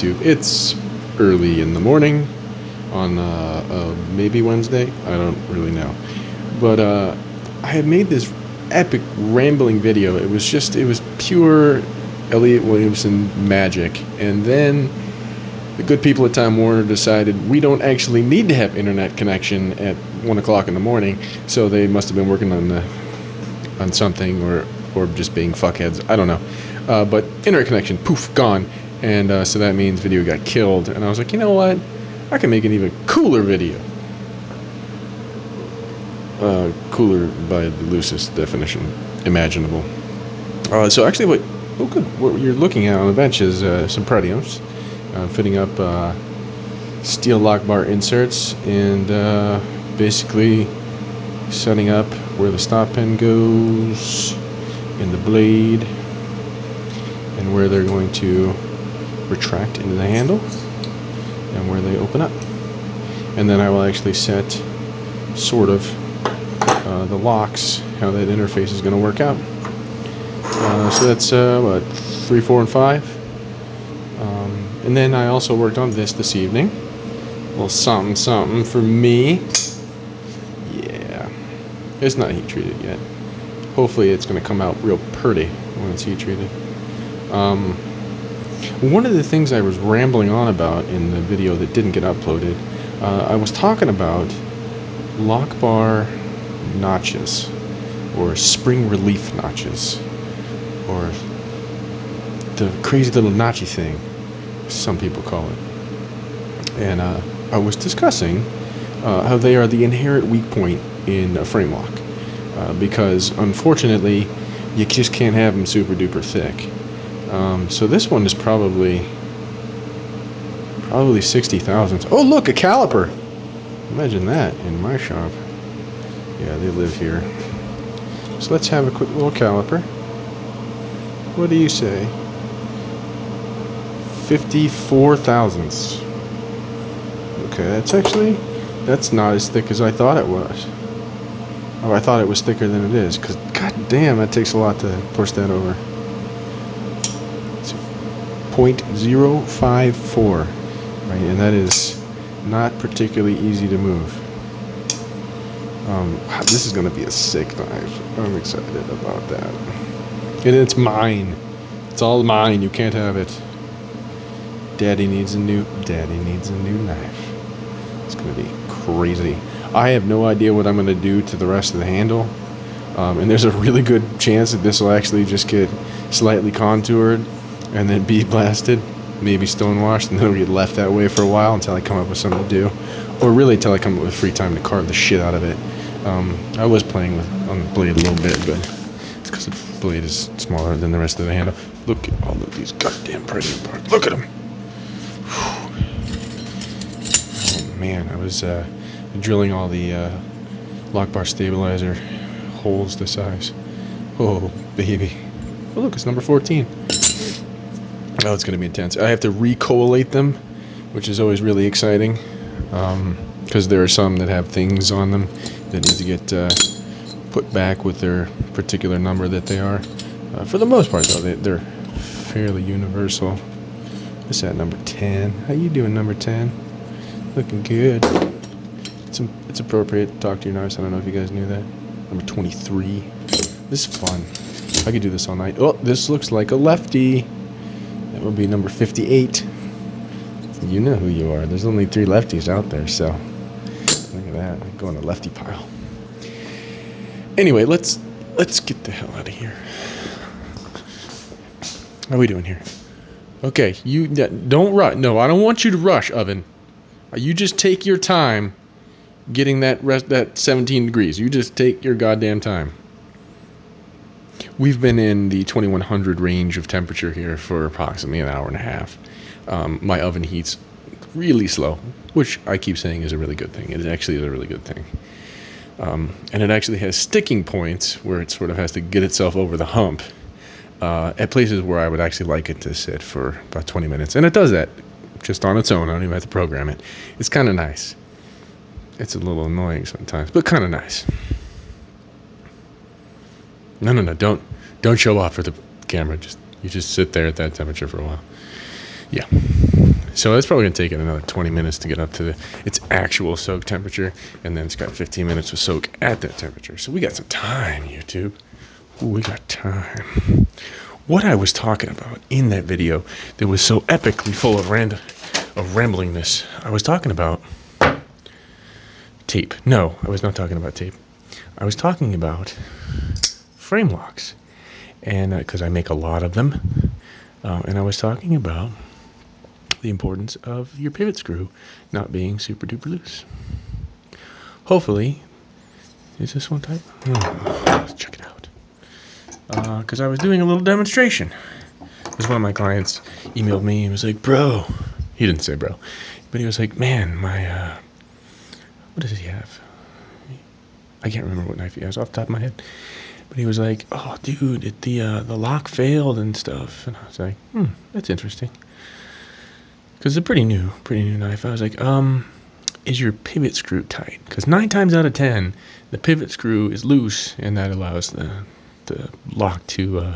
YouTube. It's early in the morning on maybe Wednesday. I don't really know. But I had made this epic rambling video. It was pure Elliott Williamson magic. And then the good people at Time Warner decided we don't actually need to have internet connection at 1 o'clock in the morning. So they must have been working on something or just being fuckheads. I don't know. But internet connection, poof, gone. And so that means video got killed. And I was like, you know what? I can make an even cooler video. Cooler by the loosest definition imaginable. So actually what you're looking at on the bench is some Pretiums. Fitting up steel lock bar inserts and basically setting up where the stop pin goes in the blade and where they're going to retract into the handle and where they open up. And then I will actually set sort of the locks, how that interface is going to work out. So that's 3, 4, and 5. And then I also worked on this evening. A little something for me. Yeah. It's not heat treated yet. Hopefully it's going to come out real pretty when it's heat treated. One of the things I was rambling on about in the video that didn't get uploaded, I was talking about lock bar notches, or spring relief notches, or the crazy little notchy thing, some people call it. And I was discussing how they are the inherent weak point in a frame lock, because unfortunately you just can't have them super duper thick. So this one is probably 60 thousandths. Oh look, a caliper! Imagine that in my shop. Yeah, they live here. So let's have a quick little caliper. What do you say? 54 thousandths. Okay, that's not as thick as I thought it was. Oh, I thought it was thicker than it is, because god damn, that takes a lot to push that over. It's 0.054, right, and that is not particularly easy to move. This is going to be a sick knife. I'm excited about that. And it's mine. It's all mine. You can't have it. Daddy needs a new knife. It's going to be crazy. I have no idea what I'm going to do to the rest of the handle. And there's a really good chance that this will actually just get slightly contoured and then bead blasted, maybe stonewashed, and then it'll get left that way for a while until I come up with something to do. Or really until I come up with free time to carve the shit out of it. I was playing on the blade a little bit, but it's because the blade is smaller than the rest of the handle. Look at all of these goddamn Pretium parts. Look at them! Oh man, I was drilling all the lock bar stabilizer holes to size. Oh baby. Oh look, it's number 14. Oh, it's going to be intense. I have to recollate them, which is always really exciting, because there are some that have things on them that need to get put back with their particular number that they are. For the most part, though, they're fairly universal. What's that, number 10? How you doing, number 10? Looking good. It's appropriate to talk to your knives. I don't know if you guys knew that. Number 23. This is fun. I could do this all night. Oh, this looks like a lefty. That would be number 58. You know who you are. There's only 3 lefties out there, so look at that. I go in the lefty pile. Anyway, let's get the hell out of here. How are we doing here? Okay, you don't rush. No, I don't want you to rush, Oven. You just take your time getting that 17 degrees. You just take your goddamn time. We've been in the 2100 range of temperature here for approximately an hour and a half. My oven heats really slow, which I keep saying is a really good thing. It actually is a really good thing. And it actually has sticking points where it sort of has to get itself over the hump at places where I would actually like it to sit for about 20 minutes. And it does that just on its own. I don't even have to program it. It's kind of nice. It's a little annoying sometimes, but kind of nice. No, don't show off for the camera. You just sit there at that temperature for a while. Yeah. So it's probably going to take it another 20 minutes to get up to its actual soak temperature, and then it's got 15 minutes to soak at that temperature. So we got some time, YouTube. Ooh, we got time. What I was talking about in that video that was so epically full of ramblingness, I was talking about tape. No, I was not talking about tape. I was talking about frame locks, and because I make a lot of them, and I was talking about the importance of your pivot screw not being super duper loose. Hopefully, is this one tight? Let's check it out. Because I was doing a little demonstration. Because one of my clients emailed me and was like, "Bro," he didn't say bro, but he was like, "Man, my what does he have? I can't remember what knife he has off the top of my head." But he was like, "Oh, dude, the lock failed and stuff." And I was like, "That's interesting." Because it's a pretty new knife. I was like, is your pivot screw tight? Because 9 times out of 10, the pivot screw is loose, and that allows the lock to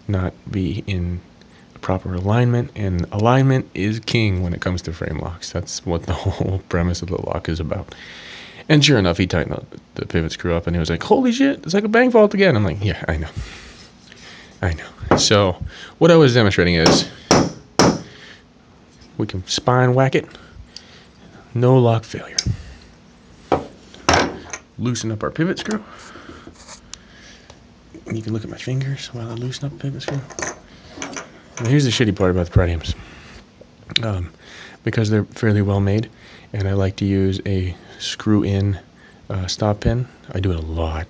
not be in proper alignment. And alignment is king when it comes to frame locks. That's what the whole premise of the lock is about. And sure enough, he tightened the pivot screw up, and he was like, "Holy shit, it's like a bang fault again." I'm like, "Yeah, I know." So what I was demonstrating is we can spine whack it, no lock failure. Loosen up our pivot screw. You can look at my fingers while I loosen up the pivot screw. Now here's the shitty part about the Pretiums. Because they're fairly well made, and I like to use a screw-in stop pin. I do it a lot.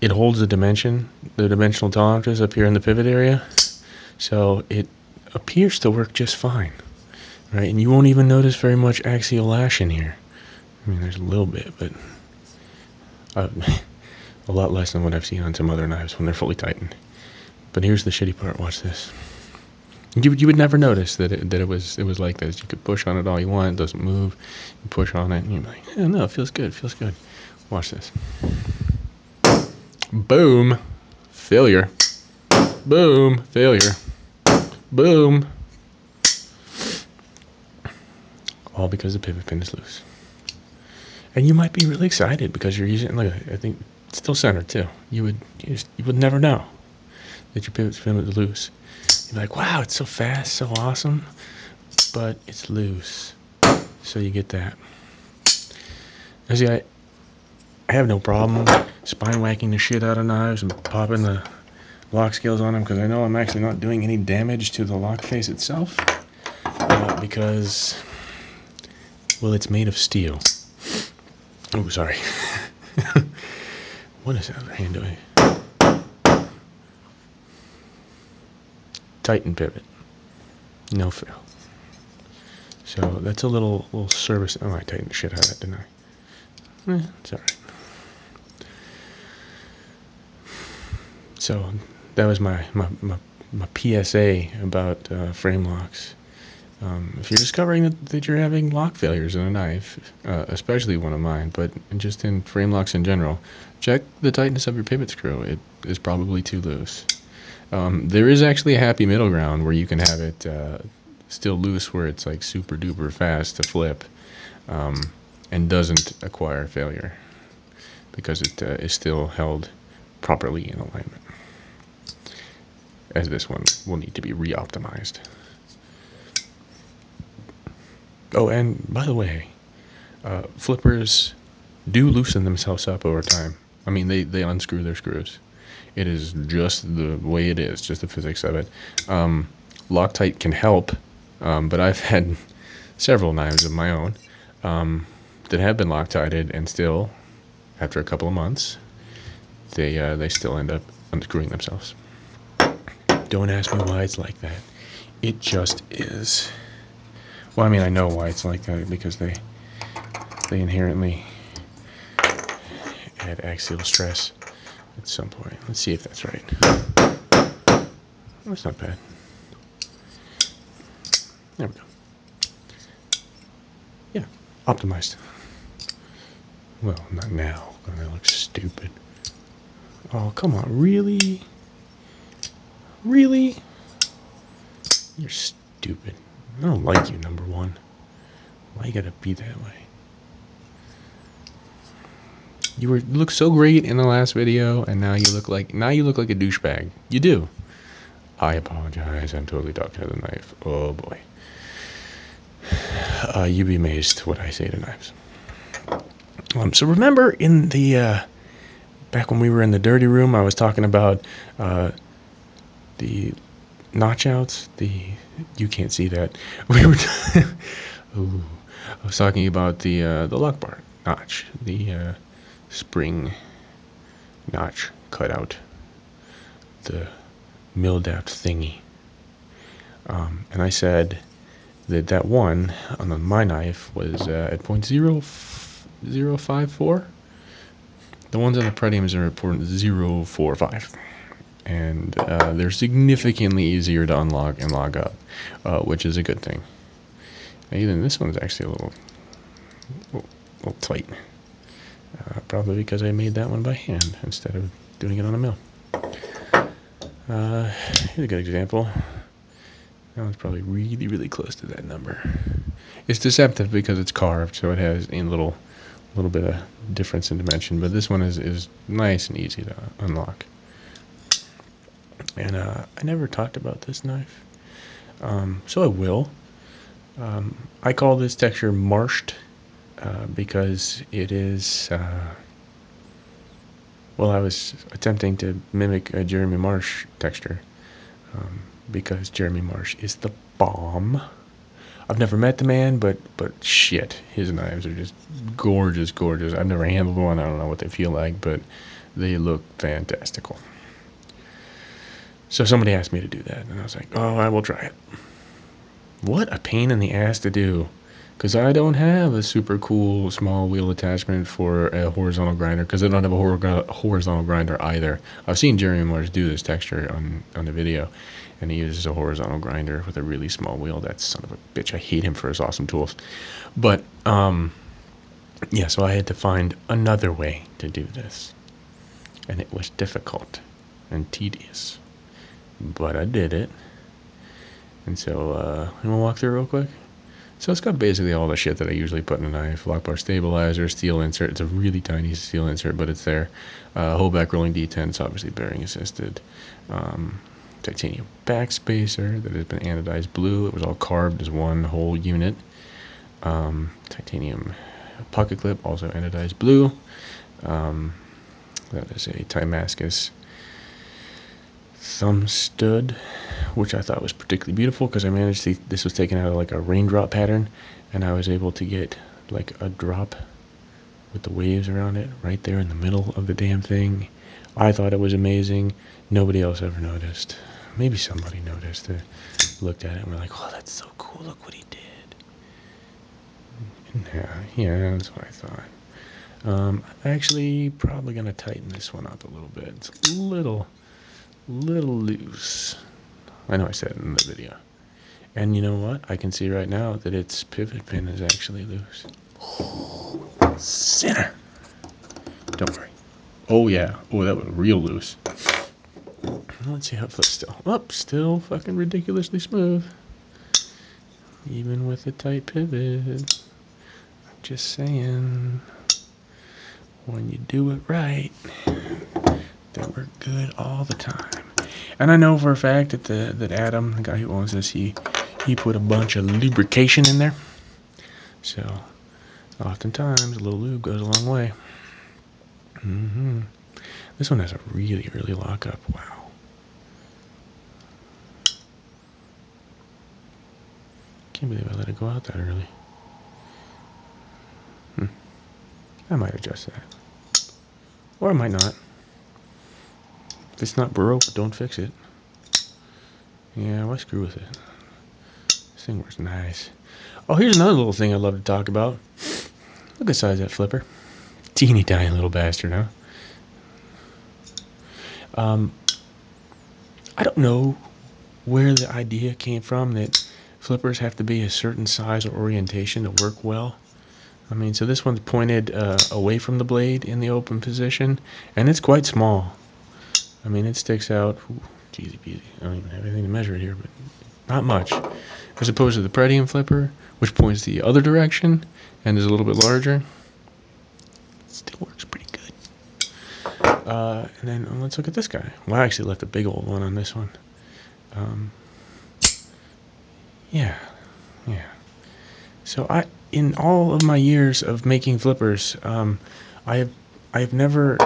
It holds the dimensional tolerances up here in the pivot area, so it appears to work just fine, right? And you won't even notice very much axial lash in here. I mean, there's a little bit, but a lot less than what I've seen on some other knives when they're fully tightened. But here's the shitty part. Watch this. You would never notice that it was like this. You could push on it all you want, it doesn't move. You push on it, and you're like, "Oh, no, it feels good, it feels good." Watch this. Boom, failure. Boom, failure. Boom. All because the pivot pin is loose. And you might be really excited because you're using. Look, I think it's still centered too. You would never know that your pivot pin is loose. You'd be like, "Wow, it's so fast, so awesome," but it's loose. So you get that. And see, I have no problem spine whacking the shit out of knives and popping the lock scales on them because I know I'm actually not doing any damage to the lock face itself because, well, it's made of steel. Oh, sorry. What is that other hand doing? Tighten pivot. No fail. So that's a little service. Oh, I tightened the shit out of that, didn't I? It's alright. So that was my PSA about frame locks. If you're discovering that you're having lock failures in a knife, especially one of mine, but just in frame locks in general, check the tightness of your pivot screw. It is probably too loose. There is actually a happy middle ground where you can have it still loose, where it's like super duper fast to flip, and doesn't acquire failure because it is still held properly in alignment. As this one will need to be re-optimized. Oh, and by the way, flippers do loosen themselves up over time. I mean, they unscrew their screws. It is just the way it is, just the physics of it. Loctite can help, but I've had several knives of my own that have been Loctited, and still, after a couple of months, they still end up unscrewing themselves. Don't ask me why it's like that. It just is. Well, I mean, I know why it's like that because they inherently add axial stress at some point. Let's see if that's right. That's not bad. There we go. Yeah, optimized. Well, not now. That looks stupid. Oh, come on. Really? Really? You're stupid. I don't like you, number one. Why you gotta be that way? You look so great in the last video, and now you look like a douchebag. You do. I apologize. I'm totally talking to the knife. Oh boy. You'd be amazed what I say to knives. So remember in the back when we were in the dirty room, I was talking about the notch outs. You can't see that. We were. Ooh, I was talking about the lock bar notch, the spring notch cutout, the Mildapt thingy. And I said that one on my knife was at 0.0054. The ones on the Pretiums are at 0.045. And they're significantly easier to unlock and log up, which is a good thing. Even this one's actually a little tight. Probably because I made that one by hand instead of doing it on a mill. Here's a good example. That one's probably really, really close to that number. It's deceptive because it's carved, so it has a little bit of difference in dimension. But this one is nice and easy to unlock. And I never talked about this knife, so I will. I call this texture marshed because it is. Well, I was attempting to mimic a Jeremy Marsh texture because Jeremy Marsh is the bomb. I've never met the man, but shit, his knives are just gorgeous, gorgeous. I've never handled one. I don't know what they feel like, but they look fantastical. So somebody asked me to do that, and I was like, oh, I will try it. What a pain in the ass to do, because I don't have a super cool small wheel attachment for a horizontal grinder, because I don't have a horizontal grinder either. I've seen Jeremy Marsh do this texture on the video, and he uses a horizontal grinder with a really small wheel. That son of a bitch. I hate him for his awesome tools. But, yeah, so I had to find another way to do this, and it was difficult and tedious. But I did it. And so, I'm going to walk through real quick. So it's got basically all the shit that I usually put in a knife. Lock bar stabilizer, steel insert. It's a really tiny steel insert, but it's there. Whole back rolling D10. It's obviously bearing assisted. Titanium back spacer that has been anodized blue. It was all carved as one whole unit. Titanium pocket clip, also anodized blue. That is a Timascus thumb stud, which I thought was particularly beautiful because I managed to, this was taken out of like a raindrop pattern, and I was able to get like a drop with the waves around it right there in the middle of the damn thing. I thought it was amazing. Nobody else ever noticed. Maybe somebody noticed it, looked at it and were like, oh, that's so cool, look what he did. Yeah, that's what I thought. I'm actually probably gonna tighten this one up a little bit. It's a little loose. I know I said it in the video. And you know what? I can see right now that its pivot pin is actually loose. Sinner! Don't worry. Oh yeah. Oh, that was real loose. Let's see how it flips still. Oh, still fucking ridiculously smooth. Even with a tight pivot. I'm just saying. When you do it right, they work good all the time. And I know for a fact that Adam, the guy who owns this, he put a bunch of lubrication in there. So, oftentimes, a little lube goes a long way. This one has a really early lockup. Wow. Can't believe I let it go out that early. I might adjust that. Or I might not. If it's not broke, don't fix it. Yeah, why screw with it? This thing works nice. Oh, here's another little thing I'd love to talk about. Look at the size of that flipper. Teeny tiny little bastard, huh? I don't know where the idea came from that flippers have to be a certain size or orientation to work well. I mean, so this one's pointed away from the blade in the open position, and it's quite small. I mean, it sticks out. Ooh, easy peasy. I don't even have anything to measure it here, but not much. as opposed to the Pretium flipper, which points the other direction and is a little bit larger. Still works pretty good. And then let's look at this guy. Well, I actually left a big old one on this one. Yeah. So in all of my years of making flippers, I have never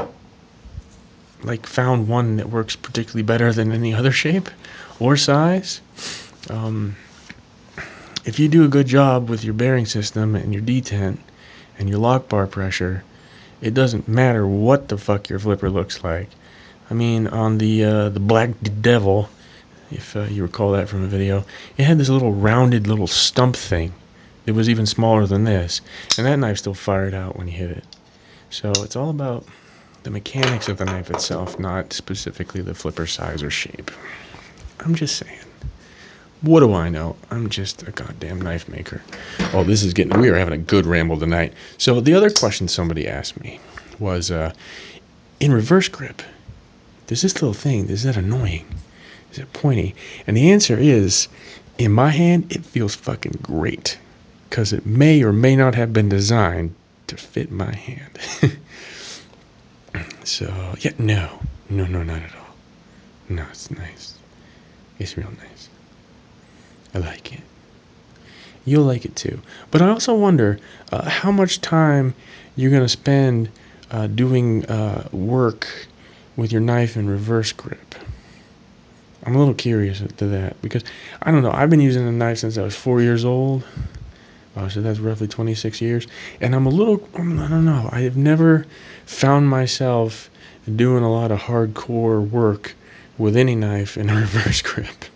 like found one that works particularly better than any other shape or size. If you do a good job with your bearing system and your detent and your lock bar pressure, it doesn't matter what the fuck your flipper looks like. I mean, on the Black Devil, if you recall that from a video, it had this little rounded little stump thing. It was even smaller than this, and that knife still fired out when you hit it. So it's all about the mechanics of the knife itself, not specifically the flipper size or shape. I'm just saying. What do I know? I'm just a goddamn knife maker. Oh, we are having a good ramble tonight. So the other question somebody asked me was, in reverse grip, does this little thing, is that annoying? Is it pointy? And the answer is, in my hand, it feels fucking great. Because it may or may not have been designed to fit my hand. So, yeah, no, not at all. No, it's nice. It's real nice. I like it. You'll like it too. But I also wonder how much time you're going to spend doing work with your knife in reverse grip. I'm a little curious to that because, I don't know, I've been using the knife since I was 4 years old. So that's roughly 26 years. And I don't know, I have never found myself doing a lot of hardcore work with any knife in a reverse grip.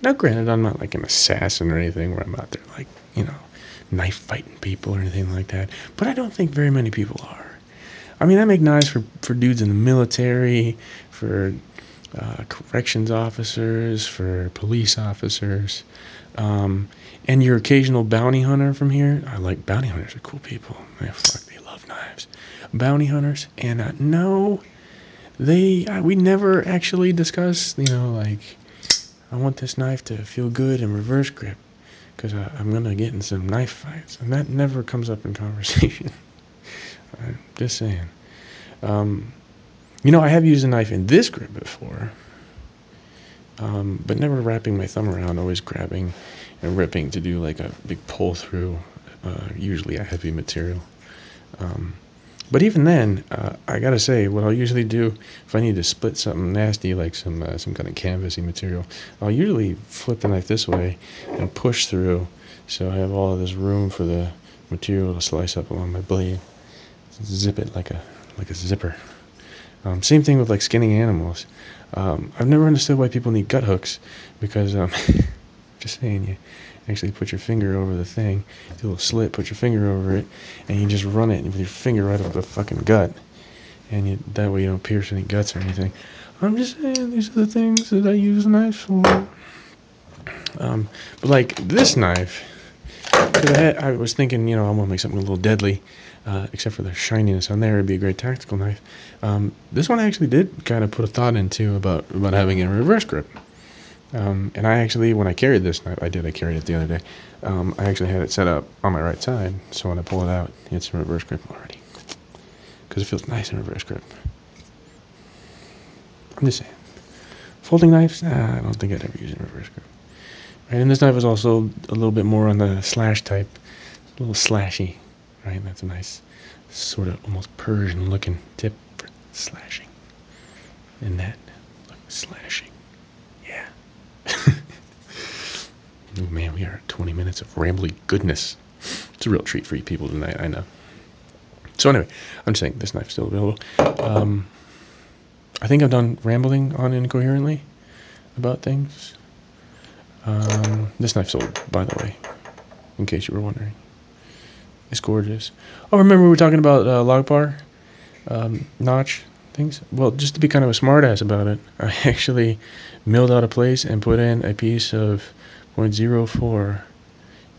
Now, granted, I'm not like an assassin or anything where I'm out there like, knife fighting people or anything like that. But I don't think very many people are. I mean, I make knives for dudes in the military, for corrections officers, for police officers, and your occasional bounty hunter from here. I like bounty hunters are cool people. They love knives. Bounty hunters, and no, we never actually discuss, like, I want this knife to feel good in reverse grip because I'm gonna get in some knife fights, and that never comes up in conversation. I'm just saying. I have used a knife in this grip before, but never wrapping my thumb around, always grabbing and ripping to do like a big pull through, usually a heavy material. But even then, I gotta say, what I'll usually do if I need to split something nasty like some kind of canvasy material, I'll usually flip the knife this way and push through, so I have all of this room for the material to slice up along my blade. Zip it like a zipper. Same thing with like skinning animals. I've never understood why people need gut hooks because, just saying, you actually put your finger over the thing, do a little slit, put your finger over it, and you just run it with your finger right up the fucking gut, and that way you don't pierce any guts or anything. I'm just saying, these are the things that I use knives for. But like this knife, I was thinking, I want to make something a little deadly, except for the shininess on there. It'd be a great tactical knife. This one I actually did kind of put a thought into about having a reverse grip. And I actually, when I carried this knife, I carried it the other day. I actually had it set up on my right side, so when I pull it out, it's in reverse grip already. Because it feels nice in reverse grip. I'm just saying. Folding knives? I don't think I'd ever use it in reverse grip. Right, and this knife is also a little bit more on the slash type. A little slashy, right? That's a nice, sort of almost Persian looking tip for slashing. And that, look, slashing. Yeah. Oh man, we are at 20 minutes of rambly goodness. It's a real treat for you people tonight, I know. So anyway, I'm saying this knife's still available. I think I'm done rambling on incoherently about things. This knife sold, by the way, in case you were wondering. It's gorgeous. Oh, remember we were talking about log bar notch things? Well, just to be kind of a smartass about it, I actually milled out a place and put in a piece of 0.04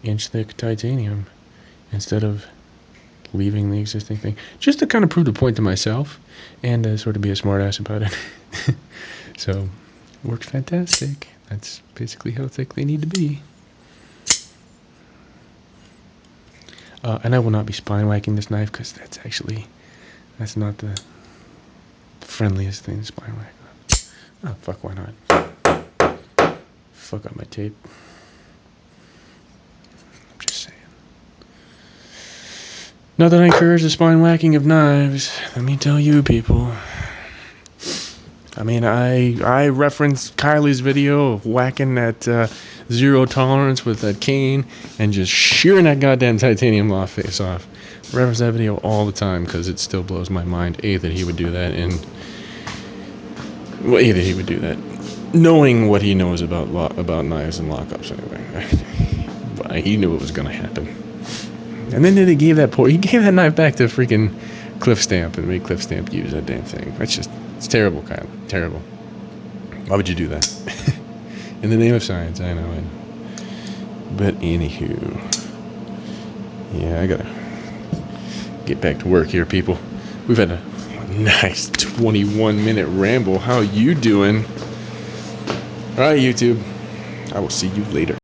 inch thick titanium instead of leaving the existing thing, just to kind of prove the point to myself and sort of be a smartass about it. So, worked fantastic. That's basically how thick they need to be. And I will not be spine whacking this knife because that's not the friendliest thing to spine whack. Oh, fuck, why not? Fuck up my tape. I'm just saying. Not that I encourage the spine whacking of knives. Let me tell you, people. I mean, I referenced Kylie's video of whacking that zero tolerance with that cane and just shearing that goddamn titanium law face off. I reference that video all the time because it still blows my mind. A, that he would do that, and that he would do that, knowing what he knows about knives and lockups. Anyway, he knew it was gonna happen. And then he gave that knife back to freaking Cliff Stamp and made Cliff Stamp use that damn thing. It's terrible, Kyle. Terrible. Why would you do that? In the name of science, I know. But anywho, yeah, I gotta get back to work here, people. We've had a nice 21-minute ramble. How you doing? All right, YouTube. I will see you later.